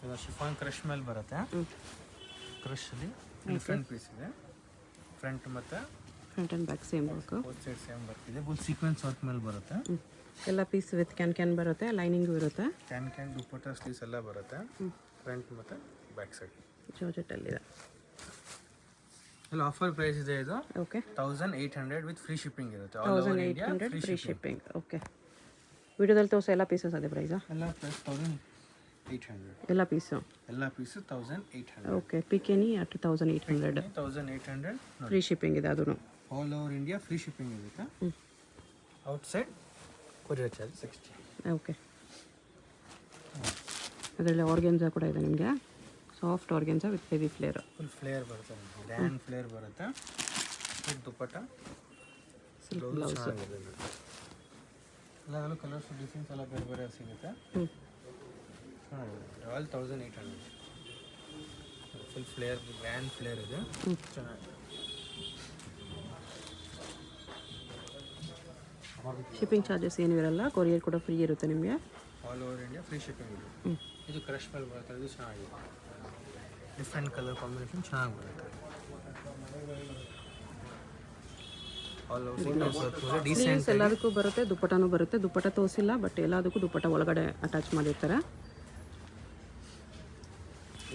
ಇದು chiffon crush ಮೇಲೆ ಬರುತ್ತೆ. ಕ್ರಶಲ್ಲಿ ಡಿಫ್ರೆಂಟ್ ಪೀಸ್ ಇದೆ. ಫ್ರಂಟ್ ಮತ್ತು front and back same work. Both side same work ಇದೆ. ಫುಲ್ ಸೀಕ್ವೆನ್ಸ್ ವರ್ಕ್ ಮೇಲೆ ಬರುತ್ತೆ. ಎಲ್ಲ ಪೀಸ್ ವಿತ್ ಕ್ಯಾನ್ ಬರುತ್ತೆ, ಲೈನಿಂಗು ಇರುತ್ತೆ. ಕ್ಯಾನ್ ದುಪ್ಪಟ್ಟ ಸ್ಲೀವ್ಸ್ ಎಲ್ಲ ಬರುತ್ತೆ. ಫ್ರಂಟ್ ಮತ್ತು ಬ್ಯಾಕ್ ಸೈಡ್ ಜಾರ್ಜೆಟಲ್ಲಿದೆ. ಇಲ್ಲ ಆಫರ್ ಪ್ರೈಸ್ ಇದೆ ಇದು. ಓಕೆ 1800 ವಿತ್ ಫ್ರೀ ಶಿಪ್ಪಿಂಗ್ ಇರುತ್ತೆ. 1800 ಫ್ರೀ ಶಿಪ್ಪಿಂಗ್. ಓಕೆ ವಿಡಿಯೋದಲ್ಲಿ ತೋರಿಸೋ ಎಲ್ಲ ಪೀಸಸ್ ಅದೇ ಪ್ರೈಸಾ? ಎಲ್ಲ ಪ್ರೈಸ್ 1800. ಎಲ್ಲ piece 1800. Okay pick any at 1800. 1800 free shipping ಇದೆ ಅದೂ. All over India free shipping ಇರುತ್ತೆ. Outside courier charge 60. ಓಕೆ ಅದರಲ್ಲಿ ಆರ್ಗೆನ್ಸಾ ಕೂಡ ಇದೆ ನಿಮಗೆ. Soft organza with heavy flare. Full flare ಬರುತ್ತೆ. ಗ್ರ್ಯಾಂಡ್ ಫ್ಲೇರ್ ಬರುತ್ತೆ. With dupatta silk blouse. ಎಲ್ಲದರಲ್ಲೂ ಕಲರ್ಸ್ ಡಿಸೈನ್ಸ್ ಎಲ್ಲ ಬೇರೆ ಬೇರೆ ಸಿಗುತ್ತೆ. ಚೆನ್ನಾಗಿದೆ. All 1800. Full flare grand flare ಇದೆ. ಚೆನ್ನಾಗಿದೆ. ಶಿಪ್ಪಿಂಗ್ ಚಾರ್ಜಸ್ ಏನೂ ಇರಲ್ಲ. ಕೊರಿಯರ್ ಕೂಡ ಫ್ರೀ ಇರುತ್ತೆ ನಿಮಗೆ. All over India free shipping ಇದೆ. ಇದು ಕ್ರಶ್ ಮೇಲೆ ಬರುತ್ತೆ. ಇದು ಚೆನ್ನಾಗಿದೆ. ಡಿಫ್ರೆಂಟ್ ಕಲರ್ ಕಾಂಬಿನೇಷನ್ ಚೆನ್ನಾಗಿ ಬರುತ್ತೆ. ಆಲ್ ಓವರ್ ಡೀಸೆಂಟ್ ಎಲ್ಲದಕ್ಕೂ ಬರುತ್ತೆ. ದುಪ್ಪಟ್ಟನೂ ಬರುತ್ತೆ. ದುಪ್ಪಟ್ಟ ತೋರಿಸಿಲ್ಲ ಬಟ್ ಎಲ್ಲದಕ್ಕೂ ದುಪ್ಪಟ್ಟ ಒಳಗಡೆ ಅಟ್ಯಾಚ್ ಮಾಡಿರ್ತಾರೆ.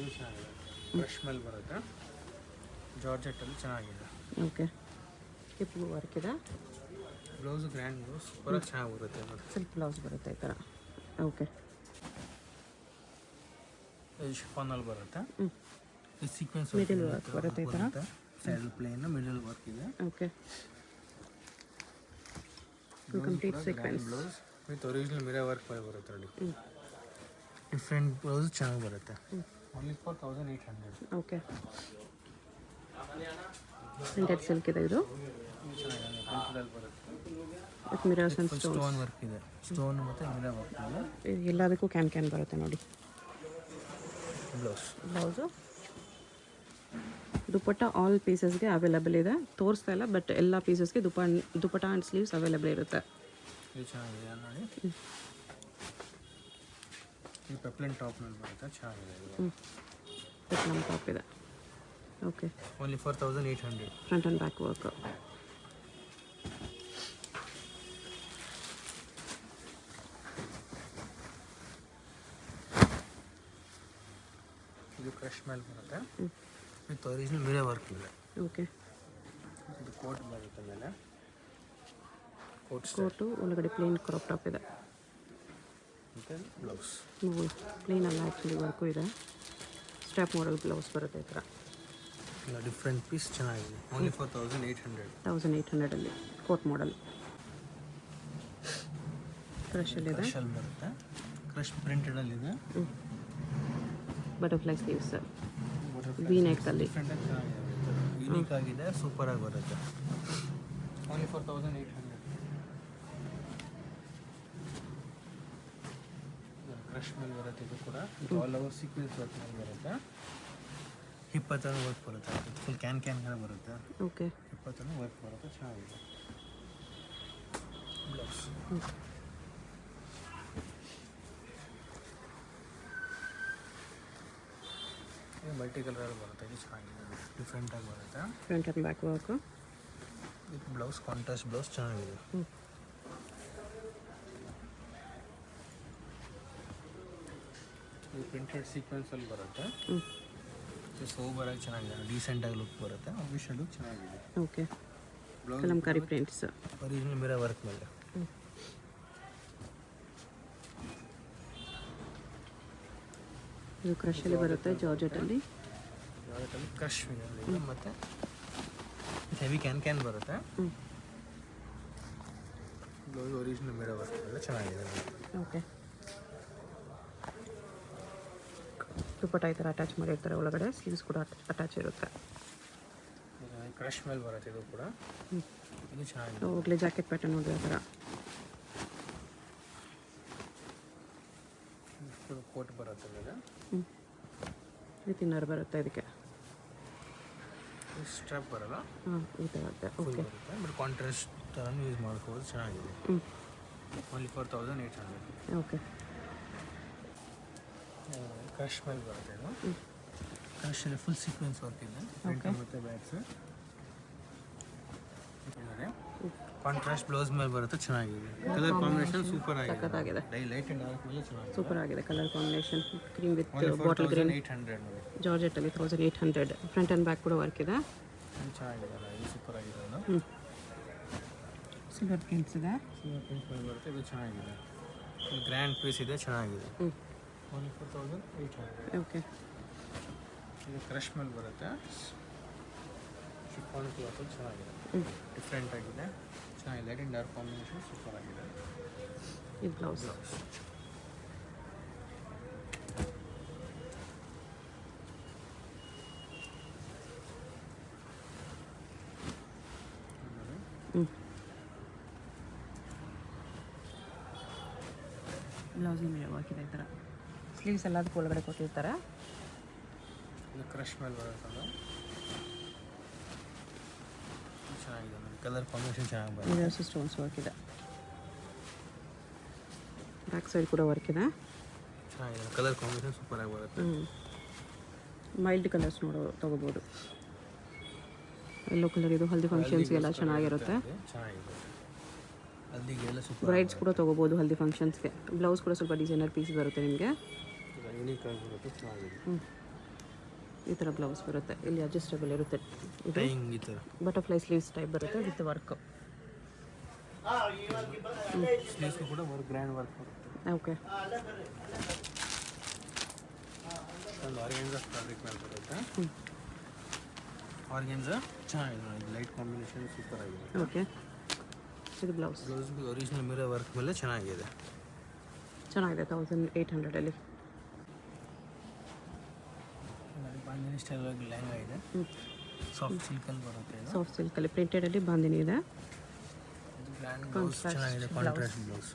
ಇದು ಚೆನ್ನಾಗಿದೆ. ಕ್ರಶ್ ಮೇಲೆ ಬರುತ್ತೆ. ಜಾರ್ಜೆಟ್ಟಲ್ಲಿ ಚೆನ್ನಾಗಿದೆ. ಓಕೆ ಹಿಪ್ ವರ್ಕ್ ಇದೆ. ಬ್ಲೌಸ್ ಗ್ರ್ಯಾಂಡ್ ಬ್ಲೌಸ್ ಸೂಪರ್ ಚೆನ್ನಾಗಿ ಬರುತ್ತೆ. ಸಿಲ್ಕ್ ಬ್ಲೌಸ್ ಬರುತ್ತೆ ಈ ಥರ. ಓಕೆ ಇದು ಶಿಫಾನಲ್ಲಿ ಬರುತ್ತೆ. ಇದು ಸೀಕ್ವೆನ್ಸ್ ಮಿಡಲ್ ವರ್ಕ್ ಬರುತ್ತೆ ಈ ಥರ. ಸೈಡ್ ಪ್ಲೇನ್ ಮಿಡಲ್ ವರ್ಕ್ ಇದೆ. Okay complete sequence blouse with original mirror work ಮೇಲೆ ಬರುತ್ತೆ ನೋಡಿ. ಡಿಫ್ರೆಂಟ್ ಬ್ಲೌಸ್ ಚೆನ್ನಾಗಿ ಬರುತ್ತೆ. Only for 1800. Okay printed silk ಇದೆ ಇದು. ಚೆನ್ನಾಗಿದೆ. ಪ್ರಿಂಟಲ್ಲಿ ಬರುತ್ತೆ. With mirrors and stone work ಇದೆ. ಸ್ಟೋನ್ ಮತ್ತು ಮಿರರ್ ವರ್ಕ್ ಇದೆ. ಎಲ್ಲದಕ್ಕೂ ಕ್ಯಾನ್ ಬರುತ್ತೆ ನೋಡಿ. ಬ್ಲೌಸು ದುಪ್ಪಟ್ಟ ಆಲ್ ಪೀಸಸ್ಗೆ ಅವೈಲೇಬಲ್ ಇದೆ. ತೋರಿಸ್ತಾ ಇಲ್ಲ ಬಟ್ ಎಲ್ಲ ಪೀಸಸ್ಗೆ ದುಪ್ಪಟ್ಟ ಆ್ಯಂಡ್ ಸ್ಲೀವ್ಸ್ ಅವೈಲೇಬಲ್ ಇರುತ್ತೆ. ಇದು ಚೆನ್ನಾಗಿದೆ ನೋಡಿ. ಈ ಪೆಪ್ಲಿನ್ ಟಾಪ್ ಮೇಲೆ ಬರುತ್ತೆ. ಚೆನ್ನಾಗಿದೆ. ಪೆಪ್ಲಮ್ ಟಾಪ್ ಇದೆ. Okay only for 1800. Front and back work. ಇದು ಕ್ರಶ್ ಮೇಲೆ ಬರುತ್ತೆ. ವಿತ್ ಒರಿಜಿನಲ್ ಮಿರರ್ ವರ್ಕ್ ಇದೆ. ಓಕೆ ಇದು ಕೋಟ್ ಬರುತ್ತೆ ಮೇಲೆ. ಕೋಟು ಒಳಗಡೆ ಪ್ಲೇನ್ ಕ್ರಾಪ್ ಟಾಪ್ ಇದೆ. ಮತ್ತು ಬ್ಲೌಸ್ ಪ್ಲೇನ್ ಅಲ್ಲ ಆ್ಯಕ್ಚುಲಿ ವರ್ಕು ಇದೆ. ಸ್ಟ್ಯಾಪ್ ಮಾಡಲ್ ಬ್ಲೌಸ್ ಬರುತ್ತೆ ಈ ಥರ. ಇಲ್ಲ ಡಿಫ್ರೆಂಟ್ ಪೀಸ್ ಚೆನ್ನಾಗಿದೆ. Only for 1800. 1800ಅಲ್ಲಿ ಕೋಟ್ ಮಾಡಲ್ ಕ್ರಶಲ್ಲಿದೆ. ಕ್ರಶಲ್ಲಿ ಬರುತ್ತೆ. ಕ್ರಶ್ ಪ್ರಿಂಟೆಡಲ್ಲಿದೆ. ಬಟರ್ಫ್ಲೈ ಸ್ಲೀವ್ಸ್ ವಿ ನೆಕ್ಕಲ್ಲಿ. ಡಿಫ್ರೆಂಟಾಗಿ ಚೆನ್ನಾಗಿದೆ. ಯೂನಿಕ್ ಆಗಿದೆ. ಸೂಪರಾಗಿ ಬರುತ್ತೆ. Only for 1800. ಕ್ರಶ್ ಮೇಲೆ ಬರುತ್ತೆ. ಇದು ಕೂಡ ಆಲ್ ಓವರ್ ಸೀಕ್ವೆನ್ಸ್ ವರ್ಕ್ ಮೇಲೆ ಬರುತ್ತೆ. ಹಿಪ್ ಹತ್ರ ವರ್ಕ್ ಬರುತ್ತೆ. ಫುಲ್ ಕ್ಯಾನ್ ಬರುತ್ತೆ. ಓಕೆ ಹಿಪ್ ಹತ್ರ ವರ್ಕ್ ಬರುತ್ತೆ. ಚೆನ್ನಾಗಿದೆ. ಬ್ಲೌಸ್ ಮಲ್ಟಿ ಕಲರ್ ಬರುತ್ತೆ. ಇದು ಚೆನ್ನಾಗಿದೆ. ಡಿಫ್ರೆಂಟಾಗಿ ಬರುತ್ತೆ. Front and back work. ಇದು ಬ್ಲೌಸ್ ಕಾಂಟ್ರಾಸ್ಟ್ ಬ್ಲೌಸ್ ಚೆನ್ನಾಗಿದೆ. ಇದು ಪ್ರಿಂಟೆಡ್ ಸೀಕ್ವೆನ್ಸಲ್ಲಿ ಬರುತ್ತೆ. ಸೋಬರಾಗಿ ಚೆನ್ನಾಗಿದೆ. ಡೀಸೆಂಟಾಗಿ ಲುಕ್ ಬರುತ್ತೆ. ಅಫಿಷಿಯಲ್ ಲುಕ್ ಚೆನ್ನಾಗಿದೆ. Okay Kalamkari prints original mirror work ಮೇಲೆ. ಇದು ಕ್ರಶಲ್ಲಿ ಬರುತ್ತೆ. ಜಾರ್ಜೆಟಲ್ಲಿ ಕ್ರಶ್ ಮತ್ತು ಹೆವಿ ಕ್ಯಾನ್ ಬರುತ್ತೆ. ಬ್ಲೌಸ್ ಒರಿಜಿನಲ್ ಮಿರರ್ ವರ್ಕ್ ಮೇಲೆ ಚೆನ್ನಾಗಿದೆ. ಓಕೆ ದುಪ್ಪಟ್ಟ ಈ ಥರ ಅಟ್ಯಾಚ್ ಮಾಡಿರ್ತಾರೆ. ಒಳಗಡೆ ಸ್ಲೀವ್ಸ್ ಕೂಡ ಅಟ್ಯಾಚ್ ಇರುತ್ತೆ. ಕ್ರಶ್ ಮೇಲೆ ಬರುತ್ತೆ. ಇದು ಕೂಡ ಇದು ಚೆನ್ನಾಗಿದೆ. ಹೋಗ್ಲಿ ಜಾಕೆಟ್ ಪ್ಯಾಟರ್ನ್ ನೋಡಿ ಆ ಥರ. ಕೋಟ್ ಬರುತ್ತೆ ಮೇಲೆ. ವಿತ್ ಇನ್ನರ್ ಬರುತ್ತೆ. ಇದಕ್ಕೆ ಸ್ಟ್ರಾಪ್ ಬರಲ್ಲ. ಈ ಥರ ಬರುತ್ತೆ. ಓಕೆ ಬಟ್ ಕಾಂಟ್ರಾಸ್ಟ್ ಥರನೂ ಯೂಸ್ ಮಾಡ್ಕೋಬೋದು. ಚೆನ್ನಾಗಿದೆ. Only for 1800. ಓಕೆ ಕ್ರಶ್ ಮೇಲೆ ಬರುತ್ತೆ ಇದು. ಕ್ರಶಲ್ಲಿ ಫುಲ್ ಸೀಕ್ವೆನ್ಸ್ ವರ್ಕ್ ಇದೆ ಫ್ರಂಟ್ ಮತ್ತು ಬ್ಯಾಕ್ಸ್. ಕಾಂಟ್ರಾಸ್ಟ್ ಬ್ಲೌಸ್ ಮೇಲೆ ಬರುತ್ತೆ, ಚೆನ್ನಾಗಿದೆ. ಕಲರ್ ಕಾಂಬಿನೇಷನ್ ಸೂಪರ್ ಆಗಿದೆ. ಸಖತ್ತಾಗಿದೆ. ಲೈಟ್ ಆ್ಯಂಡ್ ಡಾರ್ಕ್ ಮೇಲೆ ಚೆನ್ನಾಗಿದೆ. ಸೂಪರ್ ಆಗಿದೆ colour combination. Cream with bottle 4800 green ನೋಡಿ. ಜಾರ್ಜೆಟ್ಟಲ್ಲಿ 1800. ಫ್ರಂಟ್ ಆ್ಯಂಡ್ ಬ್ಯಾಕ್ ಕೂಡ ವರ್ಕ್ ಇದೆ. ಚೆನ್ನಾಗಿದೆ ಅಲ್ಲ, ಇದು ಸೂಪರ್ ಆಗಿದೆ ಅಲ್ಲ. ಸಿಲ್ವರ್ ಪ್ರಿಂಟ್ಸ್ ಇದೆ. ಸಿಲ್ವರ್ ಪ್ರಿಂಟ್ ಮೇಲೆ ಬರುತ್ತೆ, ಇದು ಚೆನ್ನಾಗಿದೆ. ಗ್ರ್ಯಾಂಡ್ ಪೀಸ್ ಇದೆ, ಚೆನ್ನಾಗಿದೆ. 14800. ಓಕೆ. ಇದು ಕ್ರಶ್ ಮೇಲೆ ಬರುತ್ತೆ. ಶಿಫಾನ್ ಕ್ಲಾತ್ ಚೆನ್ನಾಗಿದೆ, ಡಿಫ್ರೆಂಟ್ ಆಗಿದೆ, ಚೆನ್ನಾಗಿದೆ. Light and dark combination super ಆಗಿದೆ. ಇದು ಬ್ಲೌಸ್. ಬ್ಲೌಸ್ ಮೇಲೆ ಹಾಕಿದೆ ಈ ಥರ. ಸ್ಲೀವ್ಸ್ ಎಲ್ಲದಕ್ಕೂ ಒಳಗಡೆ ಕೊಟ್ಟಿರ್ತಾರೆ. ಇದು ಕ್ರಶ್ ಮೇಲೆ ಬರುತ್ತಲ್ಲ, ಚೆನ್ನಾಗಿದೆ. ಕಲರ್ ಕಾಂಬಿನೇಷನ್ ಚೆನ್ನಾಗಿ ಬರುತ್ತೆ. ಇದರಷ್ಟು ಸ್ಟೋನ್ಸ್ ವರ್ಕ್ ಇದೆ. ಬ್ಯಾಕ್ ಸೈಡ್ ಕೂಡ ವರ್ಕ್ ಇದೆ. ಚೆನ್ನಾಗಿದೆ, ಕಲರ್ ಕಾಂಬಿನೇಷನ್ ಸೂಪರ್ ಆಗಿ ಬರುತ್ತೆ. ಮೈಲ್ಡ್ ಕಲರ್ಸ್ ತೊಗೋಬೋದು. ಯೆಲ್ಲೋ ಕಲರ್ ಇದು ಹಲ್ದಿ ಫಂಕ್ಷನ್ಸ್ಗೆಲ್ಲ ಚೆನ್ನಾಗಿರುತ್ತೆ. ಚೆನ್ನಾಗಿದೆ, ಹಲ್ದಿಗೆಲ್ಲ ಸೂಪರ್. ಬ್ರೈಡ್ಸ್ ಕೂಡ ತೊಗೋಬೋದು ಹಲ್ದಿ ಫಂಕ್ಷನ್ಸ್ಗೆ. ಬ್ಲೌಸ್ ಕೂಡ ಸ್ವಲ್ಪ ಡಿಸೈನರ್ ಪೀಸ್ ಬರುತ್ತೆ ನಿಮಗೆ. ಯೂನಿಕ್ ಆಗಿ ಬರುತ್ತೆ, ಚೆನ್ನಾಗಿದೆ. ಈ ಥರ ಬ್ಲೌಸ್ ಬರುತ್ತೆ. ಇಲ್ಲಿ ಅಡ್ಜಸ್ಟಬಲ್ ಇರುತ್ತೆ. ಟೈಯಿಂಗ್ ಈ ಥರ ಬಟರ್ಫ್ಲೈ ಸ್ಲೀವ್ಸ್ ಟೈಪ್ ಬರುತ್ತೆ ವಿತ್ ವರ್ಕ್. ಸ್ಲೀವ್ಸ್ ಕೂಡ ವರ್ಕ್, ಗ್ರ್ಯಾಂಡ್ ವರ್ಕ್ ಬರುತ್ತೆ. ಓಕೆ. ಒಂದು ಆರ್ಗೆನ್ಜಾ ಫ್ಯಾಬ್ರಿಕ್ ಮೇಲೆ ಬರುತ್ತೆ. ಆರ್ಗೆನ್ಜಾ ಚೆನ್ನಾಗಿದೆ ನೋಡಿ, ಲೈಟ್ ಕಾಂಬಿನೇಷನ್ ಸೂಪರ್ ಆಗಿದೆ. ಓಕೆ. ಇದು blouse. Blouse original mirror work ಮೇಲೆ ಚೆನ್ನಾಗಿದೆ. 1800 ಬಾಂದಿನಿ ಸ್ಟೈಲ್ ಲೆಹಂಗಾ ಇದೆ. ಸಾಫ್ಟ್ ಸಿಲ್ಕಲ್ಲಿ ಬರುತ್ತೆ ಇದು. ಸಾಫ್ಟ್ ಸಿಲ್ಕಲ್ಲಿ ಪ್ರಿಂಟೆಡಲ್ಲಿ ಬಾಂದಿನಿ ಇದೆ. ಇದು ಗ್ರ್ಯಾಂಡ್ ಬ್ಲೌಸ್ ಚೆನ್ನಾಗಿದೆ, ಕಾಂಟ್ರಾಸ್ಟ್ ಬ್ಲೌಸ್.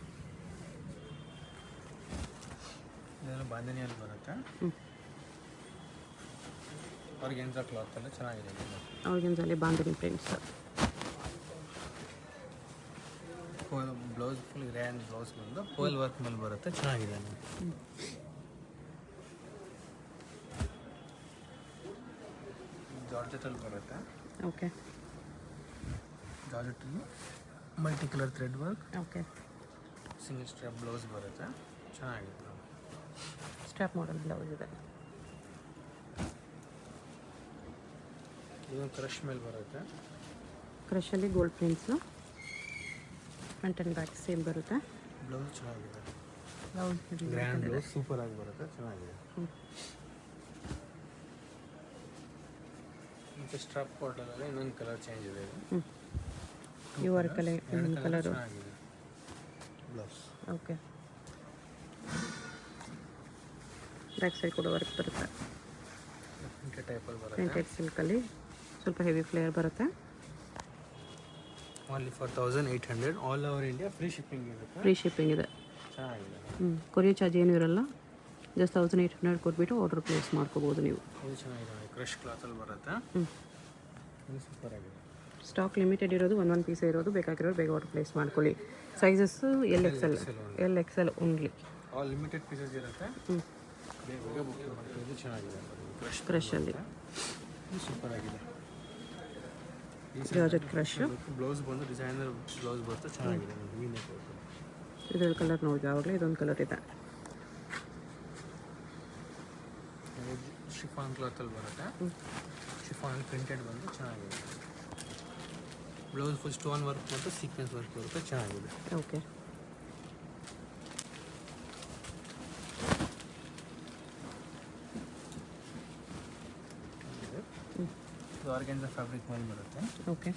ಇದೆಲ್ಲ ಬಾಂದಿನಿಯಲ್ಲಿ ಬರುತ್ತೆ. ಆರ್ಗೆನ್ಜಾ ಕ್ಲಾತ್ ಎಲ್ಲ ಚೆನ್ನಾಗಿದೆ. ಆರ್ಗೆನ್ಜಾಲಿ bandhani prints. Blouse full grand blouse ಬಂದು ಪರ್ಲ್ ವರ್ಕ್ ಮೇಲೆ ಬರುತ್ತೆ, ಚೆನ್ನಾಗಿದೆ. ಜಾರ್ಜೆಟಲ್ಲಿ ಬರುತ್ತೆ. ಓಕೆ. ಜಾರ್ಜೆಟಲ್ಲಿ multi colour thread work. Okay. Single strap blouse ಬರುತ್ತೆ, ಚೆನ್ನಾಗಿದೆ. ಸ್ಟ್ರಾಪ್ ಮಾಡಲ್ ಬ್ಲೌಸ್ ಇದೆ. ಇದೊಂದು ಕ್ರಶ್ ಮೇಲೆ ಬರುತ್ತೆ. ಕ್ರಶಲ್ಲಿ gold prints. Front and back same ಬರುತ್ತೆ. ಬ್ಲೌಸ್ ಚೆನ್ನಾಗಿದೆ, ಬ್ಲೌಸ್ ಗ್ರ್ಯಾಂಡ್ ಬ್ಲೌಸ್ ಸೂಪರ್ ಆಗಿ ಬರುತ್ತೆ, ಚೆನ್ನಾಗಿದೆ. ಮತ್ತು ಸ್ಟ್ರಾಪ್ ಬಾರ್ಡರಲ್ಲಿ ಇನ್ನೊಂದು ಕಲರ್ ಚೇಂಜ್ ಇದೆ. ಈ ವರ್ಕಲ್ಲಿ ಇನ್ನೊಂದು ಕಲರು. ಚೆನ್ನಾಗಿದೆ ಬ್ಲೌಸ್. ಓಕೆ. ಬ್ಯಾಕ್ ಸೈಡ್ ಕೂಡ ವರ್ಕ್ ಬರುತ್ತೆ. ಪ್ರಿಂಟೆಡ್ ಟೈಪಲ್ಲಿ ಬರುತ್ತೆ. ಪ್ರಿಂಟೆಡ್ ಸಿಲ್ಕಲ್ಲಿ ಸ್ವಲ್ಪ ಹೆವಿ ಫ್ಲೇಯರ್ ಬರುತ್ತೆ. Only 4800. All over India free shipping ಇರುತ್ತೆ. ಫ್ರೀ ಶಿಪ್ಪಿಂಗ್ ಇದೆ. ಚೆನ್ನಾಗಿದೆ. ಕೊರಿಯರ್ ಚಾರ್ಜ್ ಏನೂ ಇರಲ್ಲ. ಜಸ್ಟ್ 1800 ಕೊಟ್ಬಿಟ್ಟು ಆರ್ಡರ್ ಪ್ಲೇಸ್ ಮಾಡ್ಕೋಬೋದು ನೀವು. ಇದು ಚೆನ್ನಾಗಿದೆ, ಕ್ರಶ್ ಕ್ಲಾತಲ್ಲಿ ಬರುತ್ತೆ. ಇದು ಸೂಪರ್ ಆಗಿದೆ. ಸ್ಟಾಕ್ ಲಿಮಿಟೆಡ್ ಇರೋದು, ಒಂದೊಂದು ಪೀಸೇ ಇರೋದು. ಬೇಕಾಗಿರೋದು ಬೇಗ ಆರ್ಡರ್ ಪ್ಲೇಸ್ ಮಾಡ್ಕೊಳ್ಳಿ. Sizes LXL only. All limited pieces ಇರುತ್ತೆ, ಬೇಗ ಬುಕ್ ಮಾಡ್ಕೊಳ್ಳಿ. ಇದು ಚೆನ್ನಾಗಿದೆ, ಕ್ರಶಲ್ಲಿ ಸೂಪರ್ ಆಗಿದೆ. Georgette crush. ಬ್ಲೌಸ್ ಬಂದು ಡಿಸೈನರ್ ಬ್ಲೌಸ್ ಬರುತ್ತೆ, ಚೆನ್ನಾಗಿದೆ. ಇದರಲ್ಲಿ ಕಲರ್ ನೋಡಿ, ಆವಾಗಲೇ ಇದೊಂದು ಕಲರ್ ಇದೆ. ಶಿಫಾನ್ ಕ್ಲಾತಲ್ಲಿ ಬರುತ್ತೆ. ಶಿಫಾನ್ ಪ್ರಿಂಟೆಡ್ ಬಂದು ಚೆನ್ನಾಗಿದೆ. ಬ್ಲೌಸ್ ಫುಲ್ ಸ್ಟೋನ್ ವರ್ಕ್ ಮತ್ತು ಸೀಕ್ವೆನ್ಸ್ ವರ್ಕ್ ಬರುತ್ತೆ, ಚೆನ್ನಾಗಿದೆ. ಓಕೆ. ಇದು ಆರ್ಗೆನ್ಜಾ ಫ್ಯಾಬ್ರಿಕ್ ಮೇಲೆ ಬರುತ್ತೆ. ಓಕೆ.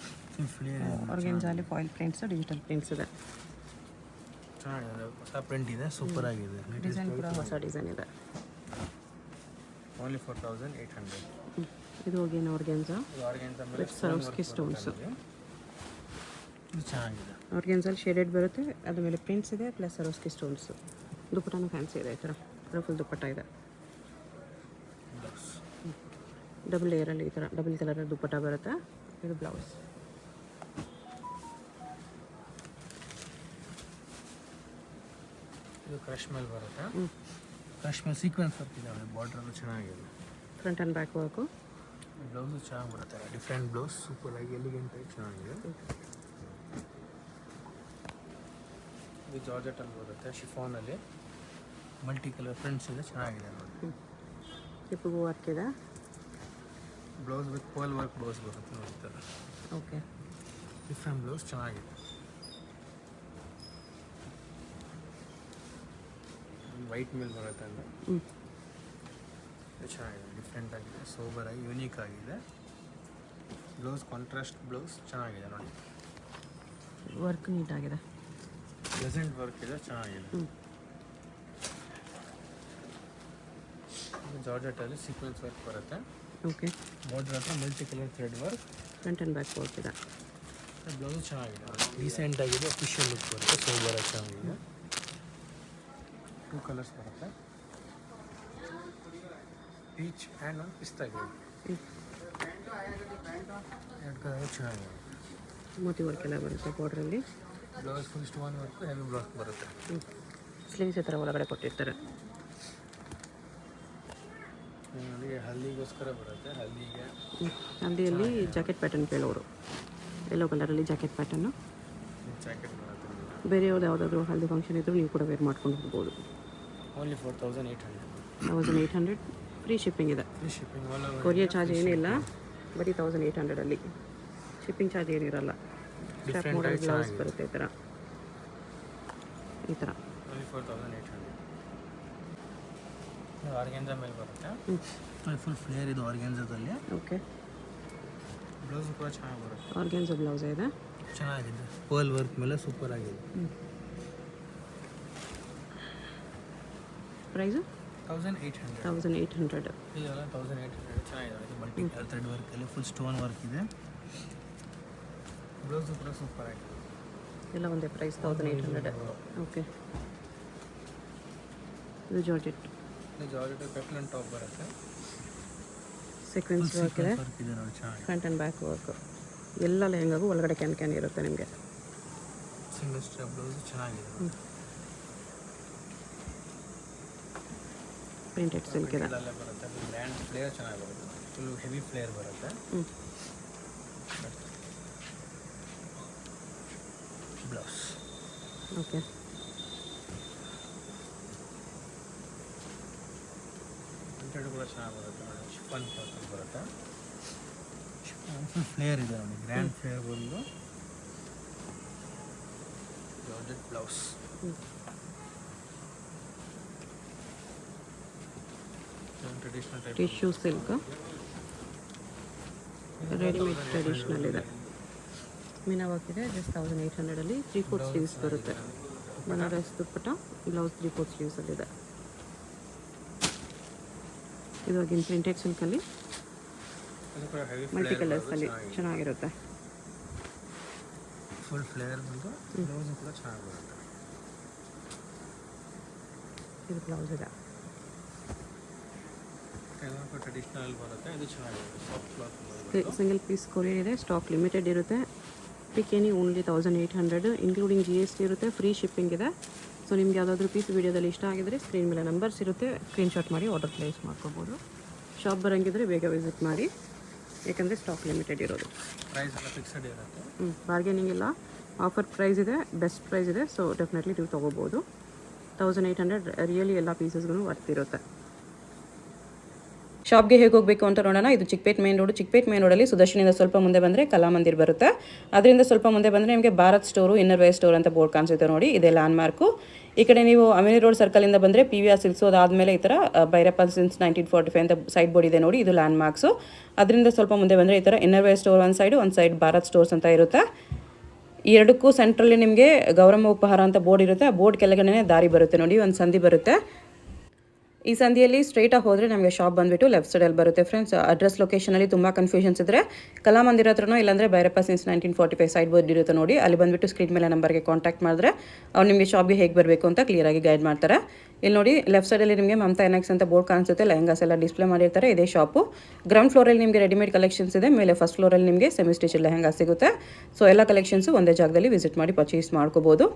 ಫ್ಲೇರ್ ಆರ್ಗೆನ್ಜಾಲಿ ಫಾಯಿಲ್ ಪ್ರಿಂಟ್ಸ್, ಡಿಜಿಟಲ್ ಪ್ರಿಂಟ್ಸ್ ಇದೆ. ಚೆನ್ನಾಗಿದೆ, ಹೊಸ ಪ್ರಿಂಟ್ ಇದೆ, ಸೂಪರ್ ಆಗಿದೆ. ಡಿಸೈನ್ ಕೂಡ ಹೊಸ ಡಿಸೈನ್ ಇದೆ. ಓನ್ಲಿ 4800. ಇದು ಹೋಗೇನು ಆರ್ಗೆನ್ಜಾ ವಿತ್ ಸರೋಸ್ಕಿ ಸ್ಟೋನ್ಸ್. ಇದು ಚೆನ್ನಾಗಿದೆ. ಆರ್ಗೆನ್ಜಾಲಿ ಶೇಡೆಡ್ ಬರುತ್ತೆ, ಅದ್ರ ಮೇಲೆ ಪ್ರಿಂಟ್ಸ್ ಇದೆ, ಪ್ಲಸ್ ಸರೋಸ್ಕಿ ಸ್ಟೋನ್ಸ್. ದುಪ್ಪಟ್ಟನೂ ಫ್ಯಾನ್ಸಿ ಇದೆ. ಈ ಥರ ಫುಲ್ ದುಪ್ಪಟ್ಟ ಇದೆ. ಡಬಲ್ ಲೇಯರಲ್ಲಿ ಈ ಥರ ಡಬಲ್ ಕಲರ್ ದುಪ್ಪಟ್ಟ ಬರುತ್ತೆ. ಇದು ಬ್ಲೌಸ್. ಇದು ಕ್ರಶ್ ಮೇಲೆ ಬರುತ್ತೆ. ಕಾಶ್ಮೀರ್ ಸೀಕ್ವೆನ್ಸ್ ವರ್ಕ್ ಇದ್ದಾವೆ, ಬಾರ್ಡ್ರಲ್ಲೂ ಚೆನ್ನಾಗಿದೆ. Front and back work. Blouse ಚೆನ್ನಾಗಿ ಬರುತ್ತೆ, ಡಿಫ್ರೆಂಟ್ ಬ್ಲೌಸ್, ಸೂಪರಾಗಿ ಎಲಿಗೆಂಟ್ ಆಗಿ ಚೆನ್ನಾಗಿದೆ. ಇದು ಜಾರ್ಜೆಟಲ್ಲಿ ಬರುತ್ತೆ, ಶಿಫಾನಲ್ಲಿ ಮಲ್ಟಿ ಕಲರ್ ಪ್ರಿಂಟ್ಸ್ ಇದೆ, ಚೆನ್ನಾಗಿದೆ ನೋಡಿ. ಹಿಪ್ಪಿಗೂ ವರ್ಕ್ ಇದೆ. Blouse with pearl work blouse ಬರುತ್ತೆ ನೋಡಿ ಈ ಥರ. ಓಕೆ, ಡಿಫ್ರೆಂಟ್ ಬ್ಲೌಸ್ ಚೆನ್ನಾಗಿದೆ. ವೈಟ್ ಮೇಲೆ ಬರುತ್ತೆ ಅಂದರೆ ಚೆನ್ನಾಗಿದೆ, ಡಿಫ್ರೆಂಟ್ ಆಗಿದೆ, ಸೋಬರಾಗಿ ಯೂನಿಕ್ ಆಗಿದೆ. ಬ್ಲೌಸ್ ಕಾಂಟ್ರಾಸ್ಟ್ ಬ್ಲೌಸ್ ಚೆನ್ನಾಗಿದೆ ನೋಡಿ. ವರ್ಕ್ ನೀಟಾಗಿದೆ, ಪ್ರೆಸೆಂಟ್ ವರ್ಕ್ ಇದೆ, ಚೆನ್ನಾಗಿದೆ. ಜಾರ್ಜೆಟಲ್ಲಿ ಸೀಕ್ವೆನ್ಸ್ ವರ್ಕ್ ಬರುತ್ತೆ. ಓಕೆ, ಬಾರ್ಡರ್ ಹತ್ರ multi colour thread work, front and back work ಇದೆ. ಬ್ಲೌಸ್ ಚೆನ್ನಾಗಿದೆ, ಡೀಸೆಂಟ್ ಆಗಿದೆ, ಅಫಿಷಿಯಲ್ ಲುಕ್ ಬರುತ್ತೆ, ಸೋಬರಾಗಿ ಚೆನ್ನಾಗಿದೆ. 2 ಕಲರ್ಸ್ ಬರುತ್ತೆ, ಪೀಚ್ ಆ್ಯಂಡ್ ಒಂದು ಪಿಸ್ತಾ ಇದೆ. 2 ಕಲರ್ ಚೆನ್ನಾಗಿದೆ. ಮೋತಿ ವರ್ಕ್ ಎಲ್ಲ ಬರುತ್ತೆ ಬಾರ್ಡ್ರಲ್ಲಿ. Blouse full stone work, heavy blouse ಬರುತ್ತೆ. ಸ್ಲೀವ್ಸ್ ಈ ಥರ ಒಳಗಡೆ ಕೊಟ್ಟಿರ್ತಾರೆ. ನೋಡಿ ಹಲ್ದಿಗೋಸ್ಕರ ಬರುತ್ತೆ, ಹಲ್ದಿಗೆ ಹಲ್ದಿಯಲ್ಲಿ ಜಾಕೆಟ್ ಪ್ಯಾಟರ್ನ್ ಕೇಳೋರು, ಯೆಲ್ಲೋ ಕಲರಲ್ಲಿ ಜಾಕೆಟ್ ಪ್ಯಾಟರ್ನು. ಜಾಕೆಟ್ ಬರುತ್ತೆ. ಬೇರೆ ಯಾವುದಾದ್ರೂ ಹಲ್ದಿ ಫಂಕ್ಷನ್ ಇದ್ದರೂ ನೀವು ಕೂಡ ವೇರ್ ಮಾಡ್ಕೊಂಡು ಹೋಗ್ಬೋದು. ಓನ್ಲಿ 4800. 1800 ಫ್ರೀ ಶಿಪ್ಪಿಂಗ್ ಇದೆ. ಫ್ರೀ ಶಿಪ್ಪಿಂಗ್, ಕೊರಿಯರ್ ಚಾರ್ಜ್ ಏನಿಲ್ಲ, ಬರೀ 1800ಅಲ್ಲಿ ಶಿಪ್ಪಿಂಗ್ ಚಾರ್ಜ್ ಏನಿರಲ್ಲ. ಸ್ಟ್ಯಾಪ್ ಮಾಡಲ್ ಬ್ಲೌಸ್ ಬರುತ್ತೆ ಈ ಥರ, ಈ ಥರ. ಓನ್ಲಿ 4800. ಆರ್ಗೆನ್ಜಾ ಮೇಲೆ ಬರುತ್ತೆ, ಫುಲ್ ಫ್ಲೇರ್ ಇದು ಆರ್ಗೆನ್ಜಾದಲ್ಲಿ. ಓಕೆ, ಬ್ಲೌಸ್ ಕೂಡ ಚೆನ್ನಾಗಿ ಬರುತ್ತೆ. ಆರ್ಗೆನ್ಜಾ ಬ್ಲೌಸ್ ಇದೆ, ಚೆನ್ನಾಗಿದೆ, ಪರ್ಲ್ ವರ್ಕ್ ಮೇಲೆ ಸೂಪರ್ ಆಗಿದೆ. ಪ್ರೈಸು 1800. 1800. ಇದೆಲ್ಲ 1800 ಚೆನ್ನಾಗಿದೆ. ಇದು ಮಲ್ಟಿ ಕಲರ್ ಥ್ರೆಡ್ ವರ್ಕಲ್ಲಿ ಫುಲ್ ಸ್ಟೋನ್ ವರ್ಕ್ ಇದೆ. ಬ್ಲೌಸು ಕೂಡ ಸೂಪರ್ ಆಗಿದೆ. ಎಲ್ಲ ಒಂದೇ ಪ್ರೈಸ್ 1800. ಓಕೆ, ಇದು ಜಾರ್ಜೆಟ್. ಇದು ಜಾರ್ಜೆಟ್ ಪೆಪ್ಲನ್ ಟಾಪ್ ಬರುತ್ತೆ, ಸೀಕ್ವೆನ್ಸ್ ವರ್ಕ್ ಇದೆ, ವರ್ಕ್ ಇದೆ ನೋಡಿ, ಚೆನ್ನಾಗಿದೆ. ಫ್ರಂಟ್ ಆ್ಯಂಡ್ ಬ್ಯಾಕ್ ವರ್ಕ್ ಎಲ್ಲ ಲೆಹಂಗಾಗೂ ಒಳಗಡೆ ಕ್ಯಾನ್ ಇರುತ್ತೆ ನಿಮಗೆ. ಸಿಂಗಲ್ ಸ್ಟ್ರಾಪ್ ಬ್ಲೌಸ್ ಚೆನ್ನಾಗಿದೆ. ಪ್ರಿಂಟೆಡ್ ಸಿಲ್ಕ್ ಇದೆ. ಇಲ್ಲೆಲ್ಲ ಬರುತ್ತೆ, ಗ್ರ್ಯಾಂಡ್ ಫ್ಲೇರ್ ಚೆನ್ನಾಗಿ ಬರುತ್ತೆ, ಫುಲ್ ಹೆವಿ ಫ್ಲೇರ್ ಬರುತ್ತೆ. ಬ್ಲೌಸ್ ಓಕೆ, ಪ್ರಿಂಟೆಡ್ ಕೂಡ ಚೆನ್ನಾಗಿ ಬರುತ್ತೆ ನೋಡಿ, ಶಿಫಾನ್ ಕ್ಲಾತ್ ಬರುತ್ತೆ. ಫುಲ್ ಫ್ಲೇರ್ ಇದೆ ನೋಡಿ, ಗ್ರ್ಯಾಂಡ್ ಫ್ಲೇರ್ ಬಂದು georgette blouse. Traditional type tissue silk, readymade traditional ಇದೆ. ಮೀನಾ ವರ್ಕ್ ಇದೆ, ಜಸ್ಟ್ 1800ಅಲ್ಲಿ 3/4 ಸ್ಲೀವ್ಸ್ ಬರುತ್ತೆ. ಬನಾರಸ್ ದುಪ್ಪಟ್ಟ, ಬ್ಲೌಸ್ 3/4 ಸ್ಲೀವ್ಸಲ್ಲಿದೆ. ಇದು ಅಗೇನ್ ಪ್ರಿಂಟೆಡ್ ಸಿಲ್ಕಲ್ಲಿ ಮಲ್ಟಿ ಕಲರ್ಸಲ್ಲಿ ಚೆನ್ನಾಗಿರುತ್ತೆ. ಫುಲ್ ಫ್ಲೇರ್ ಬಂದು ಬ್ಲೌಸ್ ಕೂಡ ಚೆನ್ನಾಗಿ ಬರುತ್ತೆ. ಇದು ಬ್ಲೌಸ್ ಇದೆ, ಟ್ರೆಡಿಷನಲ್ ಬರುತ್ತೆ, ಇದು ಚೆನ್ನಾಗಿರುತ್ತೆ, soft cloth. Single piece courier ಇದೆ, ಸ್ಟಾಕ್ ಲಿಮಿಟೆಡ್ ಇರುತ್ತೆ. Pick any only 1800 including GST ಇರುತ್ತೆ, ಫ್ರೀ ಶಿಪ್ಪಿಂಗ್ ಇದೆ. ಸೊ ನಿಮ್ಗೆ ಯಾವುದಾದ್ರೂ ಪೀಸ್ ವೀಡಿಯೋದಲ್ಲಿ ಇಷ್ಟ ಆಗಿದ್ರೆ ಸ್ಕ್ರೀನ್ ಮೇಲೆ ನಂಬರ್ಸ್ ಇರುತ್ತೆ, ಸ್ಕ್ರೀನ್ಶಾಟ್ ಮಾಡಿ ಆರ್ಡರ್ ಪ್ಲೇಸ್ ಮಾಡ್ಕೋಬೋದು. ಶಾಪ್ ಬರೋಂಗಿದ್ರೆ ಬೇಗ ವಿಸಿಟ್ ಮಾಡಿ, ಯಾಕಂದರೆ ಸ್ಟಾಕ್ ಲಿಮಿಟೆಡ್ ಇರೋದು. ಪ್ರೈಸ್ ಎಲ್ಲ ಫಿಕ್ಸೆಡ್ ಇರುತ್ತೆ. ಬಾರ್ಗೇನಿಂಗ್ ಇಲ್ಲ, ಆಫರ್ ಪ್ರೈಸ್ ಇದೆ, ಬೆಸ್ಟ್ ಪ್ರೈಸ್ ಇದೆ. ಸೊ ಡೆಫಿನೆಟ್ಲಿ ನೀವು ತೊಗೋಬೋದು. 1800 ರಿಯಲಿ ಎಲ್ಲ ಪೀಸಸ್ಗೂ ವರ್ತ್ ಇರುತ್ತೆ. ಶಾಪ್ಗೆ ಹೇಗೆ ಹೋಗಬೇಕು ಅಂತ ನೋಡೋಣ. ಇದು Chickpet main road. Chickpet main ರೋಡಲ್ಲಿ ಸುದರ್ಶನಿಂದ ಸ್ವಲ್ಪ ಮುಂದೆ ಬಂದರೆ ಕಲಾಮಂದಿರ್ ಬರುತ್ತೆ. ಅದರಿಂದ ಸ್ವಲ್ಪ ಮುಂದೆ ಬಂದರೆ ನಿಮಗೆ Bharat store, inner wear store ಅಂತ ಬೋರ್ಡ್ ಕಾಣಿಸುತ್ತೆ ನೋಡಿ, ಇದೇ ಲ್ಯಾಂಡ್ ಮಾರ್ಕು. ಈ ಕಡೆ ನೀವು ಅಮಿನಿ ರೋಡ್ ಸರ್ಕಲಿಂದ ಬಂದರೆ PVR ಸಿಲ್ಕ್ಸು, ಅದಾದಮೇಲೆ ಈ ಥರ ಭೈರಪ್ಪ ಸಿನ್ಸ್ 1945 ಅಂತ ಸೈಡ್ ಬೋರ್ಡ್ ಇದೆ ನೋಡಿ, ಇದು ಲ್ಯಾಂಡ್ ಮಾರ್ಕ್ಸು. ಅದರಿಂದ ಸ್ವಲ್ಪ ಮುಂದೆ ಬಂದರೆ ಈ ಥರ ಇನ್ನರ್ ವೇರ್ ಸ್ಟೋರ್ ಒಂದು ಸೈಡ್ ಭಾರತ್ ಸ್ಟೋರ್ಸ್ ಅಂತ ಇರುತ್ತೆ. ಈ ಎರಡಕ್ಕೂ ಸೆಂಟ್ರಲ್ಲಿ ನಿಮಗೆ ಗೌರಮ್ಮ ಉಪಹಾರ ಅಂತ ಬೋರ್ಡ್ ಇರುತ್ತೆ. ಆ ಬೋರ್ಡ್ ಕೆಳಗಡೆ ದಾರಿ ಬರುತ್ತೆ ನೋಡಿ, ಒಂದು ಸಂಧಿ ಬರುತ್ತೆ. ಈ ಸಂಧಿಯಲ್ಲಿ ಸ್ಟ್ರೈಟಾಗಿ ಹೋದರೆ ನಮಗೆ ಶಾಪ್ ಬಂದುಬಿಟ್ಟು ಲೆಫ್ಟ್ ಸೈಡಲ್ಲಿ ಬರುತ್ತೆ ಫ್ರೆಂಡ್ಸ್. ಅಡ್ರೆಸ್ ಲೊಕೇಶನಲ್ಲಿ ತುಂಬ ಕನ್ಫ್ಯೂಷನ್ಸ್ ಇದ್ದರೆ ಕಲಾಮಂದಿರ ಹತ್ರನೋ ಇಲ್ಲಾಂದರೆ ಭೈರಪ್ಪ ಸಿನ್ಸ್ 1945 ಸೈಡ್ ಬೋರ್ಡ್ ಇರುತ್ತೆ ನೋಡಿ, ಅಲ್ಲಿ ಬಂದುಬಿಟ್ಟು ಸ್ಕ್ರೀನ್ ಮೇಲೆ ನಂಬರ್ಗೆ ಕಾಂಟ್ಯಾಕ್ಟ್ ಮಾಡಿದ್ರೆ ಅವ್ರು ನಿಮಗೆ ಶಾಪ್ಗೆ ಹೇಗೆ ಬರಬೇಕು ಅಂತ ಕ್ಲಿಯರಾಗಿ ಗೈಡ್ ಮಾಡ್ತಾರೆ. ಇಲ್ಲಿ ನೋಡಿ ಲೆಫ್ಟ್ ಸೈಡಲ್ಲಿ ನಿಮಗೆ ಮಮತಾ ಎನೆಕ್ಸ್ ಅಂತ ಬೋರ್ಡ್ ಕಾಣಿಸುತ್ತೆ, ಲೆಹಂಗಾಸ್ ಎಲ್ಲ ಡಿಸ್ಪ್ಲೇ ಮಾಡಿರ್ತಾರೆ, ಇದೇ ಶಾಪು. ಗ್ರೌಂಡ್ ಫ್ಲೋರಲ್ಲಿ ನಿಮಗೆ ರೆಡಿಮೇಡ್ ಕಲೆಕ್ಷನ್ಸ್ ಇದೆ, ಮೇಲೆ ಫಸ್ಟ್ ಫ್ಲೋರಲ್ಲಿ ನಿಮಗೆ ಸೆಮಿ ಸ್ಟಿಚ್ ಲೆಹಂಗಾ ಸಿಗುತ್ತೆ. ಸೊ ಎಲ್ಲ ಕಲೆಕ್ಷನ್ಸು ಒಂದೇ ಜಾಗದಲ್ಲಿ ವಿಸಿಟ್ ಮಾಡಿ ಪರ್ಚೇಸ್ ಮಾಡ್ಕೋಬೋದು.